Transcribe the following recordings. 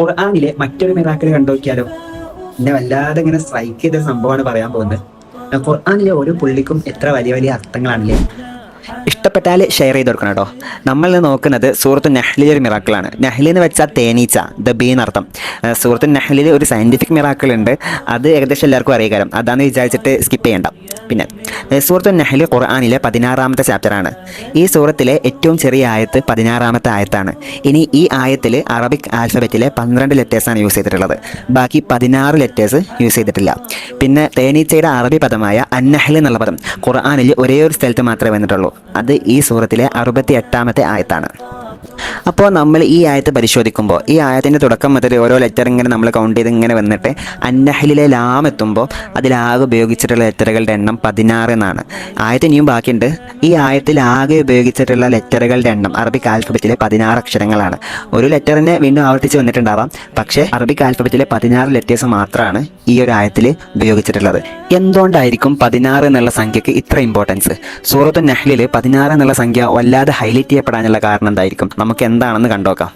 ഖുർആനിലെ മറ്റൊരു മിറാക്കിൾ കണ്ടു നോക്കിയാലോ. എന്നെ വല്ലാതെ ഇങ്ങനെ സ്ട്രൈക്ക് ചെയ്ത സംഭവമാണ് പറയാൻ പോകുന്നത്. ഖുർആനിലെ ഓരോ പുള്ളിക്കും എത്ര വലിയ വലിയ അർത്ഥങ്ങളാണല്ലേ. ഇഷ്ടപ്പെട്ടാൽ ഷെയർ ചെയ്ത് കൊടുക്കണം കേട്ടോ. നമ്മൾ നോക്കുന്നത് സൂറത്ത് നഹ്ലിലെ ഒരു മിറാക്കിളാണ്. നഹ്ലി എന്ന് വെച്ചാൽ തേനീച്ച, ദ ബീ എന്നർത്ഥം. സൂറത്ത് നഹ്ലിൽ ഒരു സയൻറ്റിഫിക് മിറാക്കിൾ ഉണ്ട്, അത് ഏകദേശം എല്ലാവർക്കും അറിയാം. അതാണെന്ന് വിചാരിച്ചിട്ട് സ്കിപ്പ് ചെയ്യണ്ട. പിന്നെ സൂറത്ത് നഹ്ലി ഖുർആനിലെ 16-ാമത്തെ ചാപ്റ്ററാണ്. ഈ സൂറത്തിലെ ഏറ്റവും ചെറിയ ആയത്ത് 16-ാമത്തെ ആയത്താണ്. ഇനി ഈ ആയത്തിൽ അറബിക് ആൽഫബറ്റിലെ 12 ലെറ്റേഴ്സാണ് യൂസ് ചെയ്തിട്ടുള്ളത്, ബാക്കി 16 ലെറ്റേഴ്സ് യൂസ് ചെയ്തിട്ടില്ല. പിന്നെ തേനീച്ചയുടെ അറബി പദമായ അന്നഹ്ൽ എന്നുള്ള പദം ഖുർആനിൽ ഒരേ ഒരു സ്ഥലത്ത് മാത്രമേ വന്നിട്ടുള്ളൂ, അത് ഈ സൂറത്തിലെ 68-ാമത്തെ ആയത്താണ്. അപ്പോൾ നമ്മൾ ഈ ആയത്ത് പരിശോധിക്കുമ്പോൾ ഈ ആയത്തിൻ്റെ തുടക്കം മുതൽ ഓരോ ലെറ്റർ ഇങ്ങനെ നമ്മൾ കൗണ്ട് ചെയ്ത് ഇങ്ങനെ വന്നിട്ട് അന്നഹ്ലിലെ ലാം എത്തുമ്പോൾ അതിലാകെ ഉപയോഗിച്ചിട്ടുള്ള ലെറ്ററുകളുടെ എണ്ണം 16 എന്നാണ്. ആയത്ത് ഇനിയും ബാക്കിയുണ്ട്. ഈ ആയത്തിൽ ആകെ ഉപയോഗിച്ചിട്ടുള്ള ലെറ്ററുകളുടെ എണ്ണം അറബിക് ആൽഫബറ്റിലെ 16 അക്ഷരങ്ങളാണ്. ഒരു ലെറ്ററിനെ വീണ്ടും ആവർത്തിച്ച് വന്നിട്ടുണ്ടാവാം, പക്ഷേ അറബിക് ആൽഫബറ്റിലെ 16 ലെറ്റേഴ്സ് മാത്രമാണ് ഈ ഒരു ആയത്തിൽ ഉപയോഗിച്ചിട്ടുള്ളത്. എന്തുകൊണ്ടായിരിക്കും 16 എന്നുള്ള സംഖ്യക്ക് ഇത്ര ഇമ്പോർട്ടൻസ്? സൂറത്തുൻ നഹ്ലിൽ 16 എന്നുള്ള സംഖ്യ വല്ലാതെ ഹൈലൈറ്റ് ചെയ്യപ്പെടാനുള്ള കാരണം എന്തായിരിക്കും? നമുക്ക് എന്താണെന്ന് കണ്ടോക്കാം.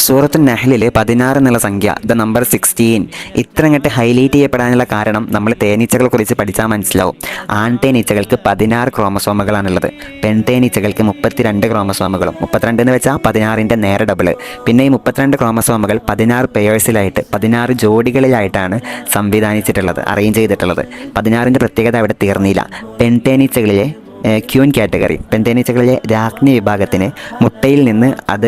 സൂറത്തുൻ നഹ്ലിൽ 16 എന്നുള്ള സംഖ്യ, ദ നമ്പർ 16, ഇത്ര അങ്ങോട്ട് ഹൈലൈറ്റ് ചെയ്യപ്പെടാനുള്ള കാരണം നമ്മൾ തേനീച്ചകളെ കുറിച്ച് പഠിച്ചാൽ മനസ്സിലാവും. ആൺതേനീച്ചകൾക്ക് 16 ക്രോമസോമുകളാണുള്ളത്, പെൺതേനീച്ചകൾക്ക് 32 ക്രോമസോമുകളും. 32 എന്ന് വെച്ചാൽ 16ൻ്റെ നേരെ ഡബിള്. പിന്നെ ഈ 32 ക്രോമസോമുകൾ 16 പെയേഴ്സിലായിട്ട് 16 ജോഡികളിലായിട്ടാണ് സംവിധാനിച്ചിട്ടുള്ളത്, അറേഞ്ച് ചെയ്തിട്ടുള്ളത്. 16ൻ്റെ പ്രത്യേകത അവിടെ തീർന്നില്ല. പെൺതേനീച്ചകളിലെ ക്യൂൻ കാറ്റഗറി, പെൺതേനീച്ചകളിലെ രാജ്ഞി വിഭാഗത്തിന് മുട്ടയിൽ നിന്ന് അത്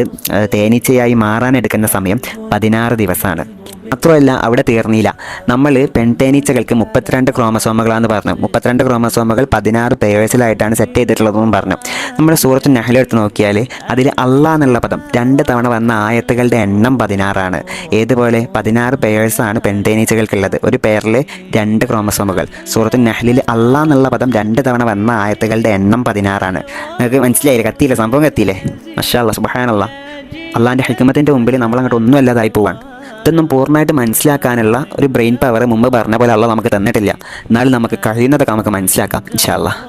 തേനീച്ചയായി മാറാനെടുക്കുന്ന സമയം 16 ദിവസമാണ്. മാത്രമല്ല അവിടെ തീർന്നില്ല. നമ്മൾ പെൺതേനീച്ചകൾക്ക് 32 ക്രോമസോമുകളാണെന്ന് പറഞ്ഞു. 32 ക്രോമസോമുകൾ 16 പേഴ്സിലായിട്ടാണ് സെറ്റ് ചെയ്തിട്ടുള്ളതെന്നും പറഞ്ഞു. നമ്മൾ സൂറത്തുൻ നഹ്ൽ എടുത്ത് നോക്കിയാൽ അതിൽ അള്ളാഹ് എന്നുള്ള പദം 2 തവണ വന്ന ആയത്തുകളുടെ എണ്ണം 16 ആണ്. ഏതുപോലെ 16 പേഴ്സാണ് പെൺതേനീച്ചകൾക്കുള്ളത്, ഒരു പെയറിൽ 2 ക്രോമസോമുകൾ. സൂറത്തുൻ നഹ്ലിൽ അള്ളാഹ് എന്നുള്ള പദം 2 തവണ വന്ന ആയത്തുകളുടെ എണ്ണം 16 ആണ്. നിങ്ങൾക്ക് മനസ്സിലായില്ലേ? കത്തിയില്ലേ? സംഭവം കത്തിയില്ലേ? മാഷാ അല്ലാഹ്, സുബ്ഹാനല്ലാഹ്. അള്ളാഹിൻ്റെ ഹിക്മത്തിൻ്റെ മുമ്പിൽ നമ്മളങ്ങോട്ട് ഒന്നും അല്ലാതായി പോവാണ്. ഇതൊന്നും പൂർണ്ണമായിട്ട് മനസ്സിലാക്കാനുള്ള ഒരു ബ്രെയിൻ പവർ മുമ്പ് പറഞ്ഞ പോലെ അള്ളാഹ് നമുക്ക് തന്നിട്ടില്ല. എന്നാലും നമുക്ക് കഴിയുന്നതൊക്കെ നമുക്ക് മനസ്സിലാക്കാം ഇൻഷാ അല്ലാഹ്.